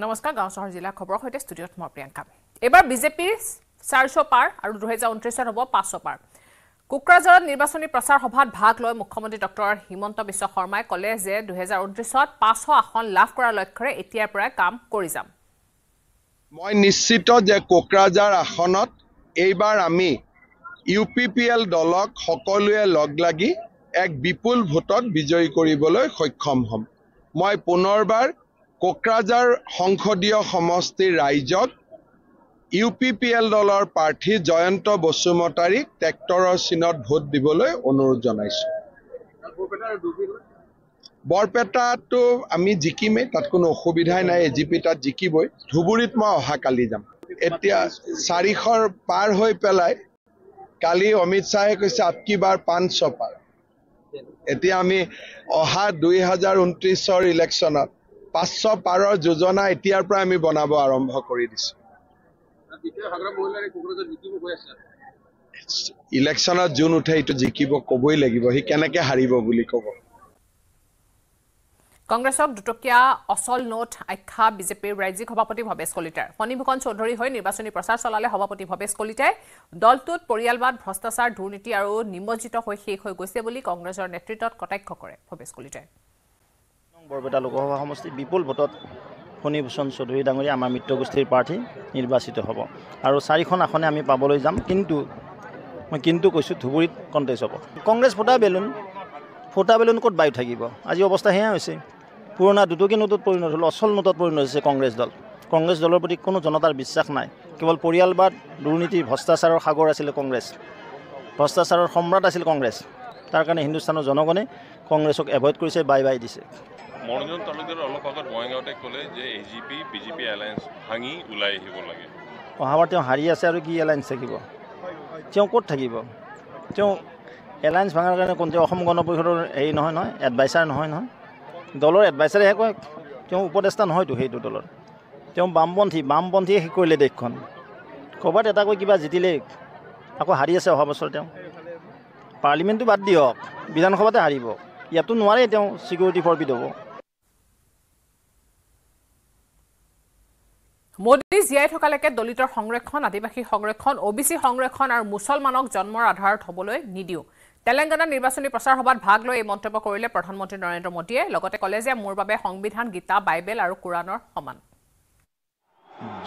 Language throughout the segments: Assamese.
নমস্কাৰ গাঁও চহৰ জিলা খবৰ হৈতে ষ্টুডিঅ'ত মই প্ৰিয়ংকা এবাৰ বিজেপিৰ 400 পাৰ আৰু 2029 হ'ব 500 পাৰ কুকৰাঝাৰত নিৰ্বাচনী প্ৰচাৰ সভাত ভাগ লৈ মুখ্যমন্ত্ৰী ডক্টৰ হিমন্ত বিশ্ব শৰ্মাই ক'লে যে 2029ত 500 আসন লাভ কৰাৰ লক্ষ্যৰে এতিয়াৰ পৰা কাম কৰি যাম মই নিশ্চিত যে কোকৰাঝাৰ আসনত এইবাৰ আমি ইউপিপিএল দলক সকলোৱে লগ লাগি এক বিপুল ভোটত বিজয়ী কৰিবলৈ সক্ষম হ'ম মই পুনৰবাৰ কোকৰাঝাৰ সংসদীয় সমষ্টিৰ ৰাইজক ইউপিপিএল দলৰ প্ৰাৰ্থী জয়ন্ত বসুমতাৰীক ট্ৰেক্টৰৰ চিনত ভোট দিবলৈ অনুৰোধ জনাইছো বৰপেটাটো আমি জিকিমেই তাত কোনো অসুবিধাই নাই এজিপি তাত জিকিবই ধুবুৰীত মই অহা কালি যাম এতিয়া 400ৰ পাৰ হৈ পেলাই কালি অমিত শাহে কৈছে আপকি বাৰ 500 পাৰ এতিয়া আমি অহা 2029ৰ ইলেকশ্যনত 500 পাৰৰ যোজনা এতিয়াৰ পৰা আমি বনাব আৰম্ভ কৰি দিছো ইলেকশ্যনত জুন উঠে এইটো জিকিব ক'বই লাগিব হি কেনেকৈ হাৰিব বুলি ক'ব কংগ্ৰেছক দুটকীয়া অচল নোট আখ্যা বিজেপিৰ ৰাজ্যিক সভাপতি ভৱেশ কলিতাৰ ফণীভূষণ চৌধুৰী হৈ নিৰ্বাচনী প্ৰচাৰ চলালে সভাপতি ভৱেশ কলিতাই দলটোত পৰিয়ালবাদ ভ্ৰষ্টাচাৰ দুৰ্নীতি আৰু নিমজ্জিত হৈ শেষ হৈ গৈছে বুলি কংগ্ৰেছৰ নেতৃত্বত কটাক্ষ কৰে ভৱেশ কলিতাই বৰপেটা লোকসভা সমষ্টি বিপুল ভোটত ফণীভূষণ চৌধুৰী ডাঙৰীয়া আমাৰ মিত্ৰগোষ্ঠীৰ প্ৰাৰ্থী নিৰ্বাচিত হ'ব আৰু 4খন আসনে আমি পাবলৈ যাম কিন্তু কৈছোঁ ধুবুৰীত কণ্টেষ্ট হ'ব কংগ্ৰেছ ফুটা বেলুন ক'ত বায়ু থাকিব আজি অৱস্থা সেয়া হৈছে পুৰণা দুটকী নোটত পৰিণত হ'ল অচল নোটত পৰিণত হৈছে কংগ্ৰেছ দলৰ প্ৰতি কোনো জনতাৰ বিশ্বাস নাই কেৱল পৰিয়ালবাদ দুৰ্নীতি ভ্ৰষ্টাচাৰৰ সাগৰ আছিল ভ্ৰষ্টাচাৰৰ সম্ৰাট আছিল কংগ্ৰেছ তাৰ কাৰণে হিন্দুস্তানৰ জনগণে কংগ্ৰেছক এভইড কৰিছে বাই দিছে মনোৰঞ্জন তালুকদাৰ অলপ আগত বঙাইগাঁৱতে ক'লে যে এজিপি বিজেপি এলায়েন্স ভাঙি ওলাই আহিব লাগে অহাবাৰ তেওঁ হাৰি আছে আৰু কি এলায়েন্স থাকিব তেওঁ ক'ত থাকিব তেওঁ এলায়েন্স ভাঙাৰ কাৰণে কোন তেওঁ অসম গণ পৰিষদৰ হেৰি নহয় এডভাইচাৰ নহয় দলৰ এডভাইচাৰেহে কয় তেওঁ উপদেষ্টা নহয়তো সেইটো দলৰ তেওঁ বামপন্থীয়ে শেষ কৰিলে দেশখন ক'ৰবাত এটা কৈ কিবা জিতিলে আকৌ হাৰি আছে অহা বছৰ তেওঁ পাৰ্লিমেণ্টটো বাদ দিয়ক বিধানসভাতে হাৰিব ইয়াতো নোৱাৰে তেওঁ ছিকিউৰিটি ফৰবিট হ'ব মোদী জীয়াই থকালৈকে দলিতৰ সংৰক্ষণ আদিবাসী সংৰক্ষণ ওবিচি সংৰক্ষণ আৰু মুছলমানক জন্মৰ আধাৰত হ'বলৈ নিদিও তেলেংগানা নিৰ্বাচনী প্ৰচাৰ সভাত ভাগ লৈ এই মন্তব্য কৰিলে প্ৰধানমন্ত্ৰী নৰেন্দ্ৰ মোদীয়ে লগতে ক'লে যে মোৰ বাবে সংবিধান গীতা বাইবেল আৰু কুৰাণৰ সমান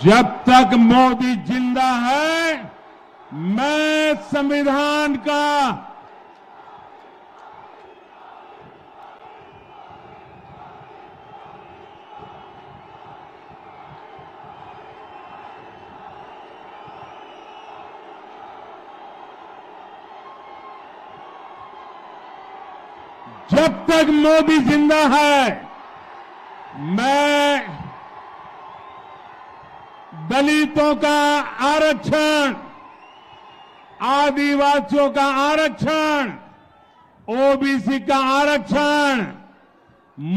जब तक मोदी जिंदा है मैं संविधान का जब तक मोदी जिंदा है मैं दलितों का आरक्षण आदिवासियों का आरक्षण ओबीसी का आरक्षण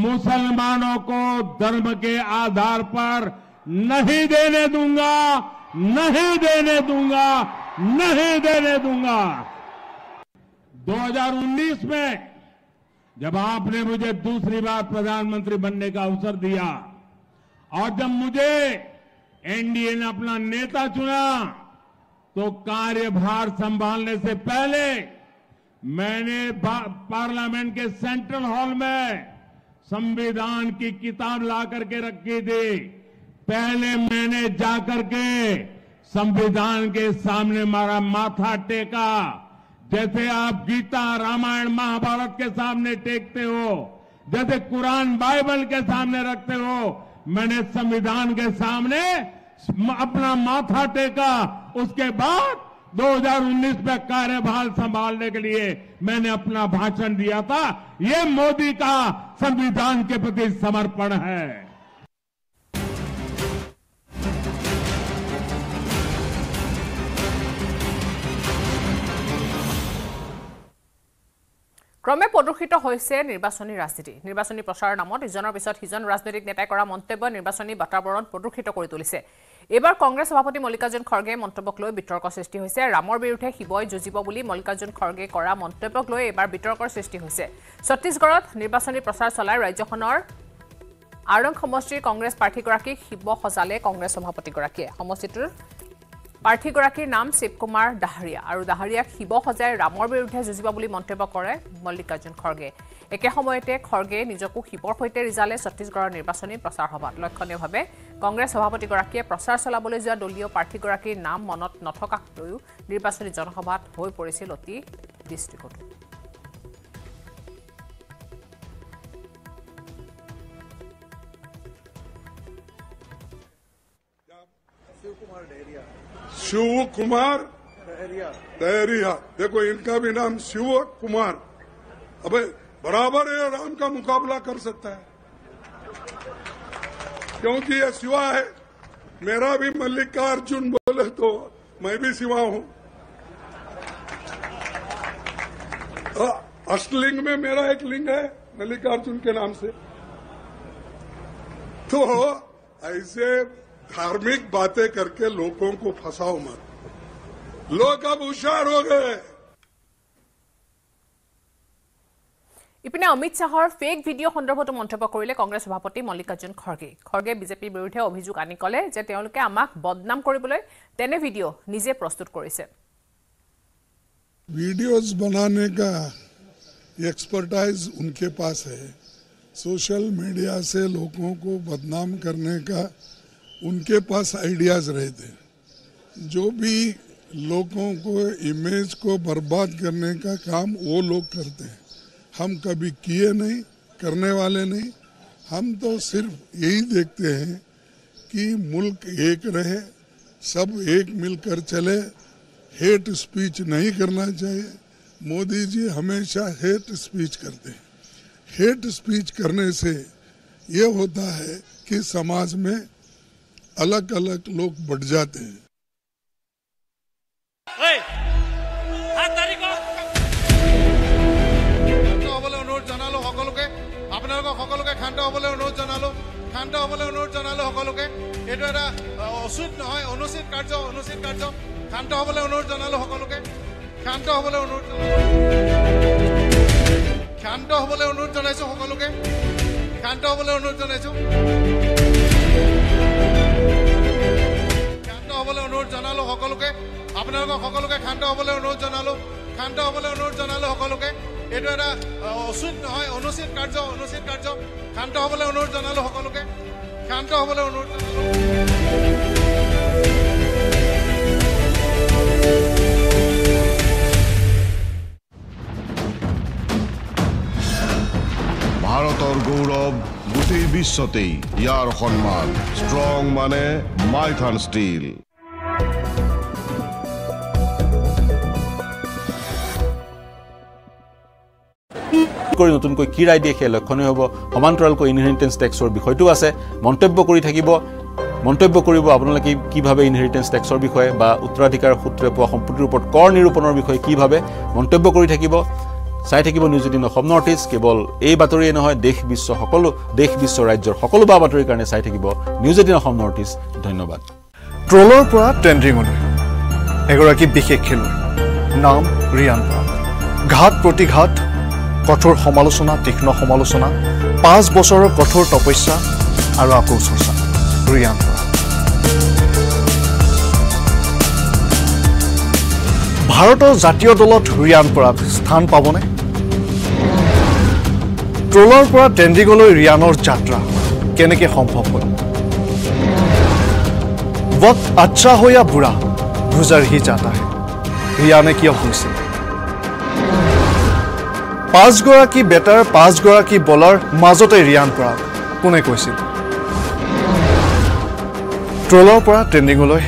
मुसलमानों को धर्म के आधार पर नहीं देने दूंगा 2019 में जब आपने मुझे दूसरी बार प्रधानमंत्री बनने का अवसर दिया और जब मुझे एनडीए ने अपना नेता चुना तो कार्यभार संभालने से पहले मैंने पार्लियामेंट के सेंट्रल हॉल में संविधान की किताब ला करके रखी थी पहले मैंने जाकर के संविधान के सामने मारा माथा टेका जैसे आप गीता रामायण महाभारत के सामने टेकते हो जैसे कुरान बाइबल के सामने रखते हो मैंने संविधान के सामने अपना माथा टेका उसके बाद 2019 में कार्यभार संभालने के लिए मैंने अपना भाषण दिया था ये मोदी का संविधान के प्रति समर्पण है ক্ৰমে প্ৰদূষিত হৈছে নিৰ্বাচনী ৰাজনীতি নিৰ্বাচনী প্ৰচাৰৰ নামত ইজনৰ পিছত সিজন ৰাজনৈতিক নেতাই কৰা মন্তব্য নিৰ্বাচনী বাতাবৰণ প্ৰদূষিত কৰি তুলিছে এবাৰ কংগ্ৰেছ সভাপতি মল্লিকাৰ্জুন খৰ্গে মন্তব্যক লৈ বিতৰ্ক সৃষ্টি হৈছে ৰামৰ বিৰুদ্ধে শিৱই যুঁজিব বুলি মল্লিকাৰ্জুন খৰ্গে কৰা মন্তব্যক লৈ এবাৰ বিতৰ্কৰ সৃষ্টি হৈছে ছত্তীশগড়ত নিৰ্বাচনী প্ৰচাৰ চলাই ৰাজ্যখনৰ আৰং সমষ্টিৰ কংগ্ৰেছ প্ৰাৰ্থীগৰাকীক শিৱ সজালে কংগ্ৰেছ সভাপতিগৰাকীয়ে সমষ্টিটোৰ প্ৰাৰ্থীগৰাকীৰ নাম শিৱকুমাৰ দাহৰিয়া আৰু দাহৰিয়াক শিৱ সজাই ৰামৰ বিৰুদ্ধে যুঁজিব বুলি মন্তব্য কৰে মল্লিকাৰ্জুন খৰ্গে একে সময়তে খৰ্গে নিজকো শিৱৰ সৈতে ৰিজালে ছত্তীশগড়ৰ নিৰ্বাচনী প্ৰচাৰ সভাত লক্ষণীয়ভাৱে কংগ্ৰেছ সভাপতিগৰাকীয়ে প্ৰচাৰ চলাবলৈ যোৱা দলীয় প্ৰাৰ্থীগৰাকীৰ নাম মনত নথকাকলৈও নিৰ্বাচনী জনসভাত হৈ পৰিছিল অতি দৃষ্টিকটু शिव कुमार दहरिया देखो इनका भी नाम शिव कुमार अबे बराबर है राम का मुकाबला कर सकता है क्योंकि ये शिवा है मेरा भी मल्लिकार्जुन बोले तो मैं भी शिवा हूं अष्टलिंग में मेरा एक लिंग है मल्लिकार्जुन के नाम से तो ऐसे धार्मिक बातें करके लोगों को फंसाओ मत लोग अब होशियार हो गए ইপিনে অমিত শাহৰ ফেক ভিডিঅ' সন্দৰ্ভত মন্তব্য কৰিলে কংগ্ৰেছ সভাপতি মল্লিকাৰ্জুন খৰ্গে বিজেপিৰ বিৰুদ্ধে অভিযোগ আনি কলে যে তেওঁলোকে আমাক বদনাম কৰিবলৈ তেনে ভিডিঅ' নিজে প্ৰস্তুত কৰিছে वीडियोस बनाने का एक्सपर्टाइज उनके पास है सोशल मीडिया से लोगों को बदनाम करने का उनके पास आइडियाज रहते हैं जो भी लोगों को इमेज को बर्बाद करने का काम वो लोग करते हैं हम कभी किए नहीं करने वाले नहीं हम तो सिर्फ यही देखते हैं कि मुल्क एक रहे सब एक मिलकर चले हेट स्पीच नहीं करना चाहिए मोदी जी हमेशा हेट स्पीच करते हैं हेट स्पीच करने से ये होता है कि समाज में अलग अलग लोग बढ़ जाते हैं অনুৰোধ জনালো সকলোকে আপোনালোকক সকলোকে শান্ত হ'বলৈ অনুৰোধ জনালো সকলোকে এইটো এটা উচিত নহয় অনুচিত কাৰ্য শান্ত হ'বলৈ অনুৰোধ জনালো সকলোকে শান্ত হ'বলৈ অনুৰোধ জনাইছো সকলোকে শান্ত হ'বলৈ অনুৰোধ জনাইছো জনালো সকলোকে আপোনালোকক সকলোকে শান্ত হ'বলৈ অনুৰোধ জনালো সকলোকে এইটো এটা উচিত নহয় অনুচিত কাৰ্য শান্ত হ'বলৈ অনুৰোধ জনালো সকলোকে শান্ত হ'বলৈ অনুৰোধ জনালো ভাৰতৰ গৌৰৱ গোটেই বিশ্বতেই ইয়াৰ সন্মান ষ্ট্ৰং মানে মাইথান ষ্টীল কৰি নতুনকৈ কি ৰায় দিয়ে সেই লক্ষণীয় হ'ব সমান্তৰালকৈ ইনহেৰিটেন্স টেক্সৰ বিষয়টো আছে মন্তব্য কৰিব আপোনালোকে কিভাৱে ইনহেৰিটেন্স টেক্সৰ বিষয়ে বা উত্তৰাধিকাৰ সূত্ৰে পোৱা সম্পত্তিৰ ওপৰত কৰ নিৰূপণৰ বিষয়ে কিভাৱে মন্তব্য কৰি থাকিব চাই থাকিব নিউজ 18 অসম নৰ্থ ইষ্ট কেৱল এই বাতৰিয়ে নহয় দেশ বিশ্ব ৰাজ্যৰ সকলো বাতৰিৰ কাৰণে চাই থাকিব নিউজ 18 অসম নৰ্থ ইষ্ট ধন্যবাদ ট্ৰলৰ পৰা ট্ৰেণ্ডিঙলৈ এগৰাকী বিশেষ খেলুৱৈ নাম ৰিয়ান পৰাগ ঘাট প্ৰতিঘাত কঠোৰ সমালোচনা তীক্ষ্ণ সমালোচনা 5 বছৰৰ কঠোৰ তপস্যা আৰু আকৌ চৰ্চা ৰিয়ান পৰাগ ভাৰতৰ জাতীয় দলত ৰিয়ান পৰাগ স্থান পাবনে ট্ৰলৰ পৰা ট্ৰেণ্ডিঙলৈ ৰিয়ানৰ যাত্ৰা কেনেকৈ সম্ভৱ হ'ল वक्त अच्छा हो या बुरा गुजर ही जाता है रियाने किया হৈছিল 5 গৰাকী বেটাৰ 5 গৰাকী বলাৰ মাজতে ৰিয়ান পৰাগ কোনে কৈছিল ট্ৰলৰ পৰা ট্ৰেণ্ডিঙলৈ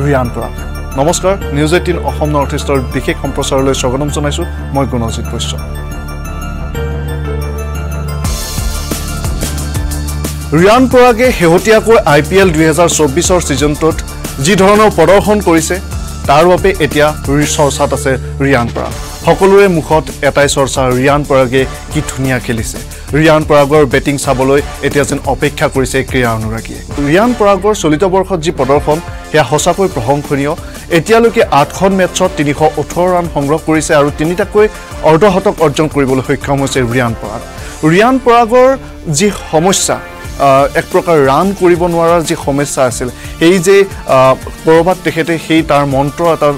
ৰিয়ান পৰাগ নমস্কাৰ নিউজ 18 অসম নৰ্থ ইষ্টৰ বিশেষ সম্প্ৰচাৰলৈ স্বাগতম জনাইছো মই গুণজিত বৈশ্য ৰিয়ান পৰাগে হেহতিয়াকৈ IPL 2024 সিজনটোত যি ধৰণৰ প্ৰদৰ্শন কৰিছে তাৰ বাবে এতিয়া চৰ্চাত আছে ৰিয়ান পৰাগ সকলোৰে মুখত এটাই চৰ্চা ৰিয়ান পৰাগে কি ধুনীয়া খেলিছে ৰিয়ান পৰাগৰ বেটিং চাবলৈ এতিয়া যেন অপেক্ষা কৰিছে ক্ৰীড়া অনুৰাগীয়ে ৰিয়ান পৰাগৰ চলিত বৰ্ষত যি প্ৰদৰ্শন সেয়া সঁচাকৈ প্ৰশংসনীয় এতিয়ালৈকে 8খন মেটছত 318 ৰান সংগ্ৰহ কৰিছে আৰু তিনিটাকৈ অৰ্ধশতক অৰ্জন কৰিবলৈ সক্ষম হৈছে ৰিয়ান পৰাগৰ যি সমস্যা এক প্ৰকাৰ ৰান কৰিব নোৱাৰাৰ যি সমস্যা আছিল এই যে ক'ৰবাত তেখেতে সেই তাৰ মন্ত্ৰ এটা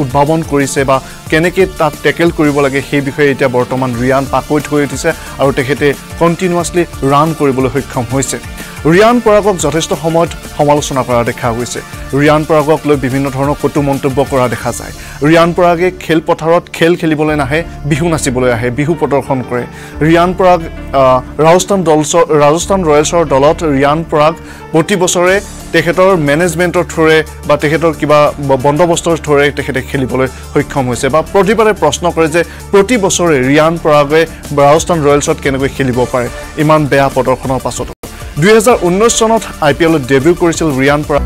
উদ্ভাৱন কৰিছে বা কেনেকৈ তাক টেকেল কৰিব লাগে সেই বিষয়ে এতিয়া বৰ্তমান ৰিয়ান পাকৈত হৈ উঠিছে আৰু তেখেতে কণ্টিনিউৱাছলি ৰান কৰিবলৈ সক্ষম হৈছে ৰিয়ান পৰাগক যথেষ্ট সময়ত সমালোচনা কৰা দেখা গৈছে ৰিয়ান পৰাগক লৈ বিভিন্ন ধৰণৰ কটু মন্তব্য কৰা দেখা যায় ৰিয়ান পৰাগে খেলপথাৰত খেল খেলিবলৈ নাহে বিহু নাচিবলৈ আহে বিহু প্ৰদৰ্শন কৰে ৰিয়ান পৰাগ ৰাজস্থান ৰয়েলছৰ দলত ৰিয়ান পৰাগ প্ৰতি বছৰে তেখেতৰ মেনেজমেণ্টৰ থ্ৰুৰে বা তেখেতৰ কিবা বন্দোবস্তৰ থ্ৰুৰে তেখেতে খেলিবলৈ সক্ষম হৈছে বা প্ৰতিবাৰে প্ৰশ্ন কৰে যে প্ৰতি বছৰে ৰিয়ান পৰাগে ৰাজস্থান ৰয়েলছত কেনেকৈ খেলিব পাৰে ইমান বেয়া প্ৰদৰ্শনৰ পাছতো 2019 চনত IPLত ডেবিউ কৰিছিল ৰিয়ান পৰাগ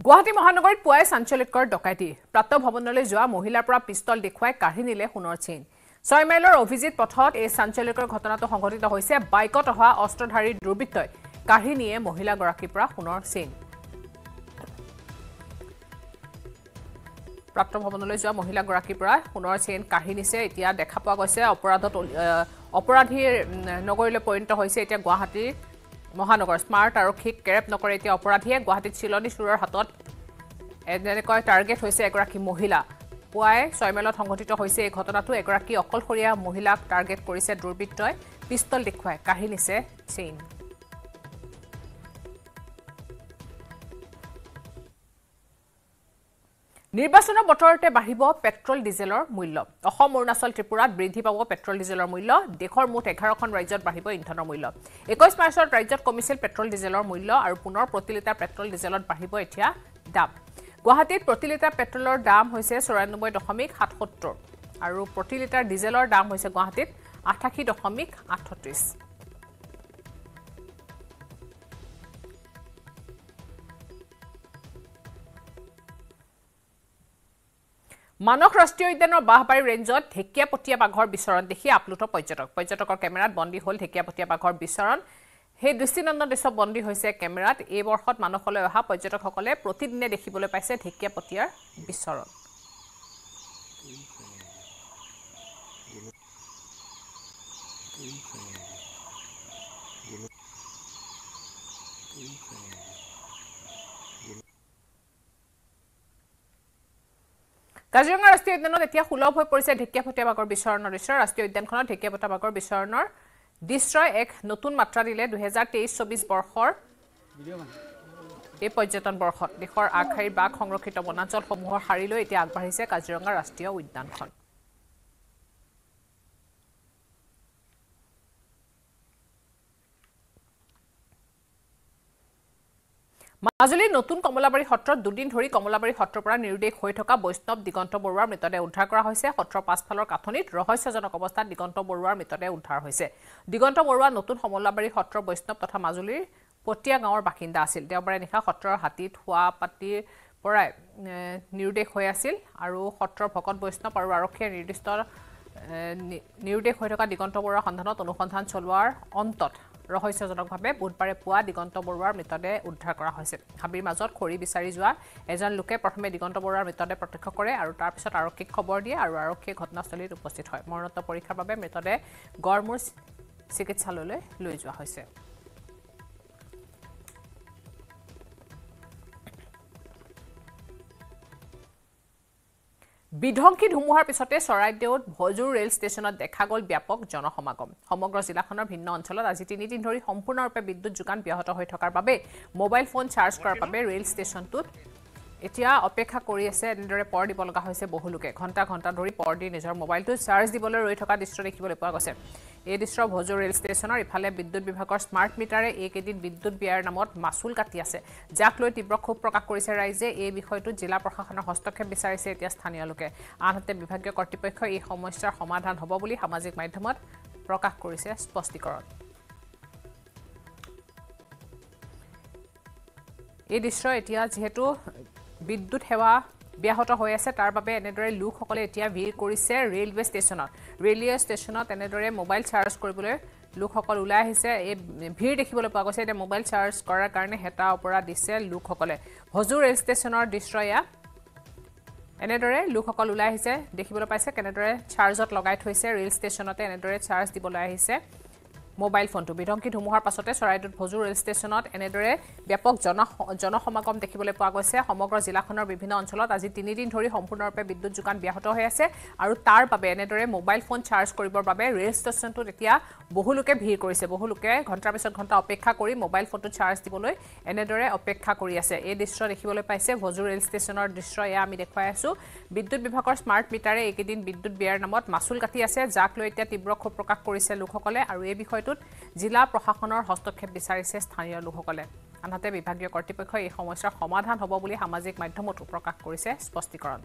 গুৱাহাটী মহানগৰীত পুৱাই চাঞ্চল্যকৰ ডকাইতি প্ৰাপ্ত ভৱনলৈ যোৱা মহিলাৰ পৰা পিস্তল দেখুৱাই কাঢ়ি নিলে সোণৰ চেইন 6 মাইলৰ অভিজিত পথত এই চাঞ্চল্যকৰ ঘটনাটো সংঘটিত হৈছে বাইকত অহা অস্ত্ৰধাৰী দুৰ্বৃত্তই কাঢ়ি নিয়ে মহিলাগৰাকীৰ পৰা সোণৰ চেইন প্ৰাপ্ত ভৱনলৈ যোৱা মহিলাগৰাকীৰ পৰা সোণৰ চেইন কাঢ়ি নিছে এতিয়া দেখা পোৱা গৈছে অপৰাধীৰ নগৰীলৈ পৰিণত হৈছে এতিয়া গুৱাহাটীৰ মহানগৰ স্মাৰ্ট আৰক্ষীক কেৰেপ নকৰে এতিয়া অপৰাধীয়ে গুৱাহাটীত চিলনী চোৰৰ হাতত এনেকৈ টাৰ্গেট হৈছে এগৰাকী মহিলা পুৱাই 6 মাইলত সংঘটিত হৈছে এই ঘটনাটো এগৰাকী অকলশৰীয়া মহিলাক টাৰ্গেট কৰিছে দুৰ্বৃত্তই পিস্তল দেখুৱাই কাঢ়ি নিছে চেইন নিৰ্বাচনৰ বতৰতে বাঢ়িব পেট্ৰল ডিজেলৰ মূল্য অসম অৰুণাচল ত্ৰিপুৰাত বৃদ্ধি পাব পেট্ৰল ডিজেলৰ মূল্য দেশৰ মুঠ 11খন ৰাজ্যত বাঢ়িব ইন্ধনৰ মূল্য 21 মাৰ্চত ৰাজ্যত কমিছিল পেট্ৰল ডিজেলৰ মূল্য আৰু পুনৰ প্ৰতি লিটাৰ পেট্ৰল ডিজেলত বাঢ়িব এতিয়া দাম গুৱাহাটীত প্ৰতি লিটাৰ পেট্ৰলৰ দাম হৈছে 94.77 আৰু প্ৰতি লিটাৰ ডিজেলৰ দাম হৈছে গুৱাহাটীত 88.38 মানস ৰাষ্ট্ৰীয় উদ্যানৰ বাহবাৰী ৰেঞ্জত ঢেকিয়াপতীয়া বাঘৰ বিচৰণ দেখি আপ্লুত পৰ্যটকৰ কেমেৰাত বন্দী হ'ল ঢেকিয়াপতীয়া বাঘৰ বিচৰণ সেই দৃষ্টিনন্দন দৃশ্য বন্দী হৈছে কেমেৰাত এই বৰ্ষত মানসলৈ অহা পৰ্যটকসকলে প্ৰতিদিনে দেখিবলৈ পাইছে ঢেকিয়াপতীয়াৰ বিচৰণ কাজিৰঙা ৰাষ্ট্ৰীয় উদ্যানত এতিয়া সুলভ হৈ পৰিছে ঢেকিয়াপতীয়া বাঘৰ বিচৰণৰ দৃশ্য ৰাষ্ট্ৰীয় উদ্যানখনত ঢেকিয়াপতীয়া বাঘৰ বিচৰণৰ দৃশ্যই এক নতুন মাত্ৰা দিলে 2023-24 বৰ্ষৰ এই পৰ্যটন বৰ্ষত দেশৰ আগশাৰীৰ বাঘ সংৰক্ষিত বনাঞ্চলসমূহৰ শাৰীলৈ এতিয়া আগবাঢ়িছে কাজিৰঙা ৰাষ্ট্ৰীয় উদ্যানখন মাজুলীৰ নতুন কমলাবাৰী সত্ৰত দুদিন ধৰি কমলাবাৰী সত্ৰৰ পৰা নিৰুদ্দেশ হৈ থকা বৈষ্ণৱ দিগন্ত বৰুৱাৰ মৃতদেহ উদ্ধাৰ কৰা হৈছে সত্ৰৰ পাছফালৰ কাঠনিত ৰহস্যজনক অৱস্থাত দিগন্ত বৰুৱাৰ মৃতদেহ উদ্ধাৰ হৈছে দিগন্ত বৰুৱা নতুন কমলাবাৰী সত্ৰৰ বৈষ্ণৱ তথা মাজুলীৰ পটিয়া গাঁৱৰ বাসিন্দা আছিল দেওবাৰে নিশা সত্ৰৰ হাতীত হোৱা পাতিৰ পৰাই নিৰুদ্দেশ হৈ আছিল আৰু সত্ৰৰ ভকত বৈষ্ণৱ আৰু আৰক্ষীয়ে নিৰুদ্দেশ হৈ থকা দিগন্ত বৰুৱাৰ সন্ধানত অনুসন্ধান চলোৱাৰ অন্তত ৰহস্যজনকভাৱে বুধবাৰে পুৱা দিগন্ত বৰুৱাৰ মৃতদেহ উদ্ধাৰ কৰা হৈছে হাবিৰ মাজত খৰি বিচাৰি যোৱা এজন লোকে প্ৰথমে দিগন্ত বৰুৱাৰ মৃতদেহ প্ৰত্যক্ষ কৰে আৰু তাৰ পিছত আৰক্ষীক খবৰ দিয়ে আৰু আৰক্ষীয়ে ঘটনাস্থলীত উপস্থিত হয় মৰণোত্তৰ পৰীক্ষাৰ বাবে মৃতদেহ গড়মূৰ চিকিৎসালয়লৈ লৈ যোৱা হৈছে বিধ্বংসী ধুমুহাৰ পিছতে চৰাইদেউত ভজুৰ ৰেল ষ্টেচনত দেখা গ'ল ব্যাপক জনসমাগম সমগ্ৰ জিলাখনৰ ভিন্ন অঞ্চলত আজি 3 দিন ধৰি সম্পূৰ্ণৰূপে বিদ্যুৎ যোগান ব্যাহত হৈ থকাৰ বাবে মোবাইল ফোন চাৰ্জ কৰাৰ বাবে ৰেল ষ্টেচনটোত এতিয়া অপেক্ষা কৰি আছে এনেদৰে পৰ দিব লগা হৈছে বহু লোকে ঘণ্টা ঘণ্টা ধৰি পৰ দি নিজৰ মোবাইলটো চাৰ্জ দিবলৈ ৰৈ থকা দৃশ্য দেখিবলৈ পোৱা গৈছে এই দৃশ্য ভজুৰ ৰেল ষ্টেচনৰ ইফালে বিদ্যুৎ বিভাগৰ স্মাৰ্ট মিটাৰে এইকেইদিন বিদ্যুৎ ব্যয়ৰ নামত মাচুল কাটি আছে যাক লৈ তীব্ৰ ক্ষোভ প্ৰকাশ কৰিছে ৰাইজে এই বিষয়টো জিলা প্ৰশাসনৰ হস্তক্ষেপ বিচাৰিছে এতিয়া স্থানীয় লোকে আনহাতে বিভাগীয় কৰ্তৃপক্ষই এই সমস্যাৰ সমাধান হ'ব বুলি সামাজিক মাধ্যমত প্ৰকাশ কৰিছে স্পষ্টীকৰণ এই দৃশ্য এতিয়া যেহেতু বিদ্যুৎ সেৱা ব্যাহত হৈ আছে তাৰ বাবে এনেদৰে লোকসকলে এতিয়া ভিৰ কৰিছে ৰেলৱে ষ্টেচনত এনেদৰে মোবাইল চাৰ্জ কৰিবলৈ লোকসকল ওলাই আহিছে এই ভিৰ দেখিবলৈ পোৱা গৈছে এতিয়া মোবাইল চাৰ্জ কৰাৰ কাৰণে হেতা অপৰা দিছে লোকসকলে ভজুৰ ৰেল ষ্টেচনৰ দৃশ্য এয়া এনেদৰে লোকসকল ওলাই আহিছে দেখিবলৈ পাইছে কেনেদৰে চাৰ্জত লগাই থৈছে ৰেল ষ্টেচনতে এনেদৰে চাৰ্জ দিবলৈ আহিছে মোবাইল ফোনটো বিধ্বংসী ধুমুহাৰ পাছতে চৰাইদেউত ভজু ৰেল ষ্টেচনত এনেদৰে ব্যাপক জনসমাগম দেখিবলৈ পোৱা গৈছে সমগ্ৰ জিলাখনৰ বিভিন্ন অঞ্চলত আজি 3 দিন ধৰি সম্পূৰ্ণৰূপে বিদ্যুৎ যোগান ব্যাহত হৈ আছে আৰু তাৰ বাবে এনেদৰে মোবাইল ফোন চাৰ্জ কৰিবৰ বাবে ৰেল ষ্টেচনটোত এতিয়া বহুলোকে ভিৰ কৰিছে বহুলোকে ঘণ্টাৰ পিছত ঘণ্টা অপেক্ষা কৰি মোবাইল ফোনটো চাৰ্জ দিবলৈ এনেদৰে অপেক্ষা কৰি আছে এই দৃশ্য দেখিবলৈ পাইছে ভজু ৰেল ষ্টেচনৰ দৃশ্য এয়া আমি দেখুৱাই আছো বিদ্যুৎ বিভাগৰ স্মাৰ্ট মিটাৰে এইকেইদিন বিদ্যুৎ ব্যয়ৰ নামত মাচুল কাটি আছে যাক লৈ এতিয়া তীব্ৰ ক্ষোভ প্ৰকাশ কৰিছে লোকসকলে আৰু এই বিষয়টোত জিলা প্ৰশাসনৰ হস্তক্ষেপ বিচাৰিছে স্থানীয় লোকসকলে আনহাতে বিভাগীয় কৰ্তৃপক্ষই এই সমস্যাৰ সমাধান হ'ব বুলি সামাজিক মাধ্যমতো প্ৰকাশ কৰিছে স্পষ্টীকৰণ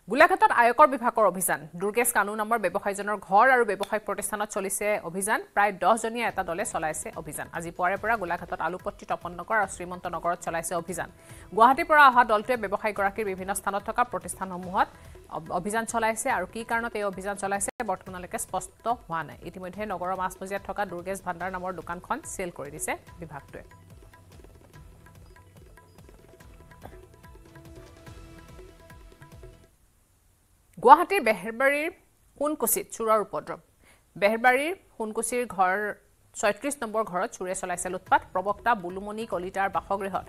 গোলাঘাটত আয়কৰ বিভাগৰ অভিযান দুৰ্গেশ কানু নামৰ ব্যৱসায়ীজনৰ ঘৰ আৰু ব্যৱসায়িক প্ৰতিষ্ঠানত চলিছে অভিযান প্ৰায় 10 জনীয়া এটা দলে চলাইছে অভিযান আজি পুৱাৰে পৰা গোলাঘাটত আলুপট্টি তপননগৰ আৰু শ্ৰীমন্ত নগৰত চলাইছে অভিযান গুৱাহাটীৰ পৰা অহা দলটোৱে ব্যৱসায়ীগৰাকীৰ বিভিন্ন স্থানত থকা প্ৰতিষ্ঠানসমূহত অভিযান চলাইছে আৰু কি কাৰণত এই অভিযান চলাইছে বৰ্তমানলৈকে স্পষ্ট হোৱা নাই ইতিমধ্যে নগৰৰ মাছমজিয়াত থকা দুৰ্গেশ ভাণ্ডাৰ নামৰ দোকানখন সেল কৰি দিছে বিভাগটোৱে গুৱাহাটীৰ বেহেৰবাৰীৰ সোণকুচিত চোৰৰ উপদ্ৰৱ বেহেৰবাৰীৰ সোণকুচিৰ ঘৰ ৩৬ নম্বৰ ঘৰত চোৰে চলাইছে লুটপাট প্ৰবক্তা বুলুমণি কলিতাৰ বাসগৃহত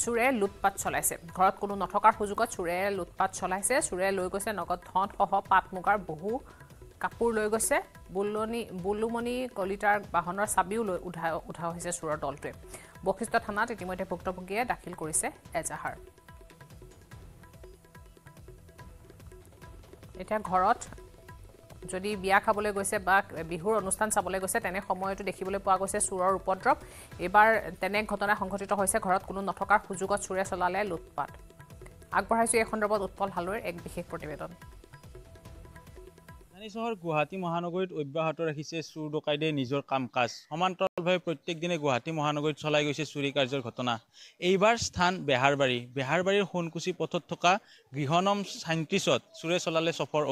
চোৰে লুটপাট চলাইছে ঘৰত কোনো নথকাৰ সুযোগত চোৰে লুটপাট চলাইছে চোৰে লৈ গৈছে নগদ ধন সহ পাট মুগাৰ বহু কাপোৰ লৈ গৈছে বুলুমণি কলিতাৰ বাহনৰ চাবিও লৈ উঠা হৈছে চোৰৰ দলটোৱে বশিষ্ঠ থানাত ইতিমধ্যে ভুক্তভোগীয়ে দাখিল কৰিছে এজাহাৰ এটা ঘৰত যদি বিয়া খাবলৈ গৈছে বা বিহুৰ অনুষ্ঠান চাবলৈ গৈছে তেনে সময়টো দেখিবলৈ পোৱা গৈছে চোৰৰ উপদ্ৰৱ এবাৰ তেনে ঘটনা সংঘটিত হৈছে ঘৰত কোনো নথকাৰ সুযোগত চোৰে চলালে লুটপাট আগবঢ়াইছে এই সন্দৰ্ভত উৎপল হালৈৰ এক বিশেষ প্ৰতিবেদন চহৰ গুৱাহাটী মহানগৰীত অব্যাহত ৰাখিছে চুৰ ডকাইতে নিজৰ কাম কাজ সমান্তৰালভাৱে প্ৰত্যেক দিনে গুৱাহাটী মহানগৰীত চলাই গৈছে চুৰি কাৰ্যৰ ঘটনা এইবাৰ স্থান বেহাৰবাৰীৰ সোণকুচি পথত থকা গৃহনম ৩৭ত চুৰে চলালে সফল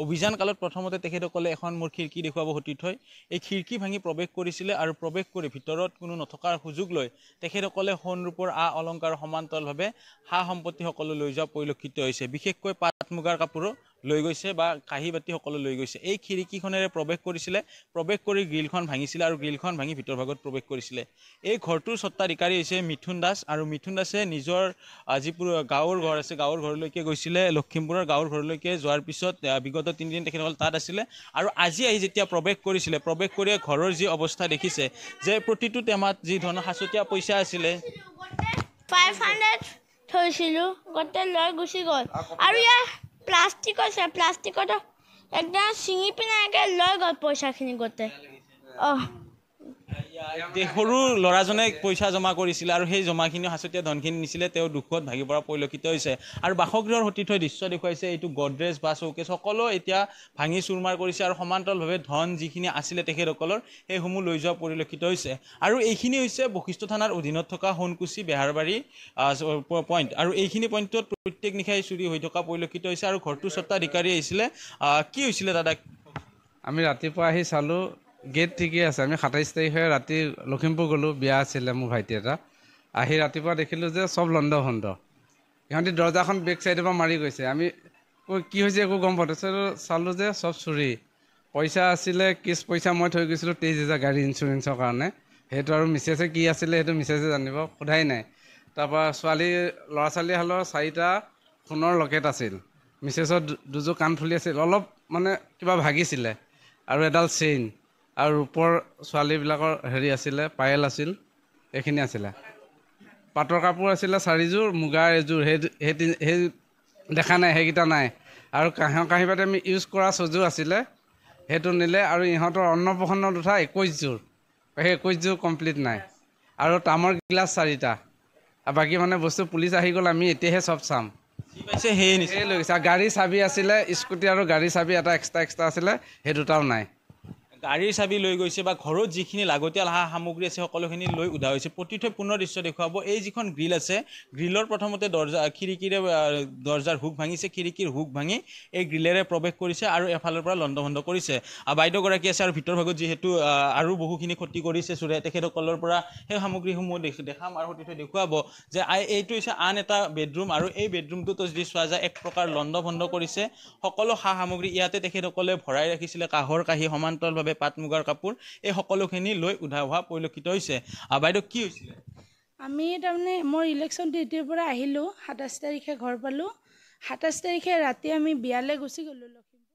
অভিযান কালত প্ৰথমতে তেখেতসকলে এখন মোৰ খিৰিকী দেখুৱাব সতি থৈ এই খিৰিকী ভাঙি প্ৰৱেশ কৰিছিলে আৰু প্ৰৱেশ কৰি ভিতৰত কোনো নথকাৰ সুযোগ লৈ তেখেতসকলে সোণ ৰূপৰ অলংকাৰ সমান্তৰালভাৱে হা সম্পত্তি সকলো লৈ যোৱা পৰিলক্ষিত হৈছে বিশেষকৈ পাট মুগাৰ কাপোৰো লৈ গৈছে বা কাঁহী বাতি সকলো লৈ গৈছে এই খিৰিকীখনেৰে প্ৰৱেশ কৰি গ্ৰিলখন ভাঙিছিলে আৰু গ্ৰিলখন ভাঙি ভিতৰ ভাগত প্ৰৱেশ কৰিছিলে এই ঘৰটোৰ স্বত্বাধিকাৰী হৈছে মিথুন দাস আৰু মিথুন দাসে নিজৰ যিপুৰ গাঁৱৰ ঘৰ আছে গাঁৱৰ ঘৰলৈকে গৈছিলে লখিমপুৰৰ গাঁৱৰ ঘৰলৈকে যোৱাৰ পিছত বিগত 3 দিন তেখেতসকল তাত আছিলে আৰু আজি আহি যেতিয়া প্ৰৱেশ কৰি ঘৰৰ যি অৱস্থা দেখিছে যে প্ৰতিটো টেমাত যি ধৰণৰ হাচতীয়া পইচা আছিলে 500 থৈছিলো গোটেই লৈ গুচি গ'ল আৰু ইয়াৰ প্লাষ্টিকত একদম চিঙি পিনে লৈ গ'ল পইচাখিনি গোটেই সৰু ল'ৰাজনে পইচা জমা কৰিছিলে আৰু সেই জমাখিনি হাচতীয়া ধনখিনি নিছিলে তেওঁ দুখত ভাগি পৰা পৰিলক্ষিত হৈছে আৰু বাসগৃহৰ সতি থৈ দৃশ্য দেখুৱাইছে এইটো গডৰেজ বা চৌকেছ সকলো এতিয়া ভাঙি চুৰমাৰ কৰিছে আৰু সমান্তৰালভাৱে ধন যিখিনি আছিলে তেখেতসকলৰ সেইসমূহ লৈ যোৱা পৰিলক্ষিত হৈছে আৰু এইখিনি হৈছে বশিষ্ঠ থানাৰ অধীনত থকা সোণকুচি বেহাৰবাৰী পইণ্ট আৰু এইখিনি পইণ্টত প্ৰত্যেক নিশাই চুৰি হৈ থকা পৰিলক্ষিত হৈছে আৰু ঘৰটোৰ স্বত্বাধিকাৰী আহিছিলে কি হৈছিলে দাদা আমি ৰাতিপুৱা আহি চালোঁ গেট ঠিকেই আছে আমি ২৭ তাৰিখে ৰাতি লখিমপুৰ গ'লোঁ বিয়া আছিলে মোৰ ভাইটি এটা আহি ৰাতিপুৱা দেখিলোঁ যে চব লণ্ড সিহঁতি দৰ্জাখন বেক চাইডৰ পৰা মাৰি গৈছে আমি কি হৈছে একো গম পোৱা চালোঁ যে চব চুৰি পইচা আছিলে কিছ পইচা মই থৈ গৈছিলোঁ ২৩,০০০ গাড়ী ইঞ্চুৰেঞ্চৰ কাৰণে সেইটো আৰু মিছেছে কি আছিলে সেইটো মিছেছে জানিব সোধাই নাই তাৰপৰা ল'ৰা ছোৱালীহালৰ 4টা সোণৰ লকেট আছিল মিছেছৰ দুযোৰ কাণফুলি আছিল অলপ মানে কিবা ভাগিছিলে আৰু এডাল চেইন আৰু ৰূপৰ ছোৱালীবিলাকৰ আছিলে পায়েল আছিল এইখিনি আছিলে পাটৰ কাপোৰ আছিলে 4যোৰ মুগাৰ এযোৰ সেই দেখা নাই সেইকেইটা নাই আৰু কাঁহী বাতি আমি ইউজ কৰা চযোৰ আছিলে সেইটো নিলে আৰু ইহঁতৰ অন্নপ্ৰসন্নত উঠা 21যোৰ সেই 21যোৰ কমপ্লিট নাই আৰু তামৰ গিলাচ 4টা আৰু বাকী মানে বস্তু পুলিচ আহি গ'ল আমি এতিয়াহে চব চাম সেই লৈ গৈছে গাড়ী চাবি আছিলে স্কুটি আৰু গাড়ী চাবি এটা এক্সট্ৰা আছিলে সেই দুটাও নাই গাড়ীৰ চাবি লৈ গৈছে বা ঘৰত যিখিনি লাগতিয়াল সামগ্ৰী আছে সকলোখিনি লৈ উদা হৈছে। প্ৰতিথৈ পুনৰ দৃশ্য দেখুৱাব। এই যিখন গ্ৰিল আছে গ্ৰিলৰ প্ৰথমতে খিৰিকীৰে দৰ্জাৰ হুক ভাঙিছে, খিৰিকীৰ হুক ভাঙি এই গ্ৰিলেৰে প্ৰৱেশ কৰিছে আৰু এফালৰ পৰা লণ্ডভণ্ড কৰিছে। বাইদেউগৰাকী আছে আৰু ভিতৰ ভাগত যিহেতু আৰু বহুখিনি ক্ষতি কৰিছে চোৰে, তেখেতসকলৰ পৰা সেই সামগ্ৰীসমূহ দেখাম আৰু প্ৰতিথৈ দেখুৱাব যে এইটো হৈছে আন এটা বেডৰুম আৰু এই বেডৰুমটোতো যদি চোৱা যায় এক প্ৰকাৰ লণ্ডভণ্ড কৰিছে। সকলো সামগ্ৰী ইয়াতে তেখেতসকলে ভৰাই ৰাখিছিলে, কাঁহৰ কাঁহী সমান্তৰালভাৱে পাট মুগাৰ কাপোৰ এই সকলোখিনি লৈ উধাও হোৱা পৰিলক্ষিত হৈছে। বাইদেউ কি হৈছিলে? আমি তাৰমানে মোৰ ইলেকশ্যন ডিউটিৰ পৰা আহিলোঁ, 27 তাৰিখে ঘৰ পালোঁ। 27 তাৰিখে ৰাতি আমি বিয়ালৈ গুচি গ'লোঁ লখিমপুৰ।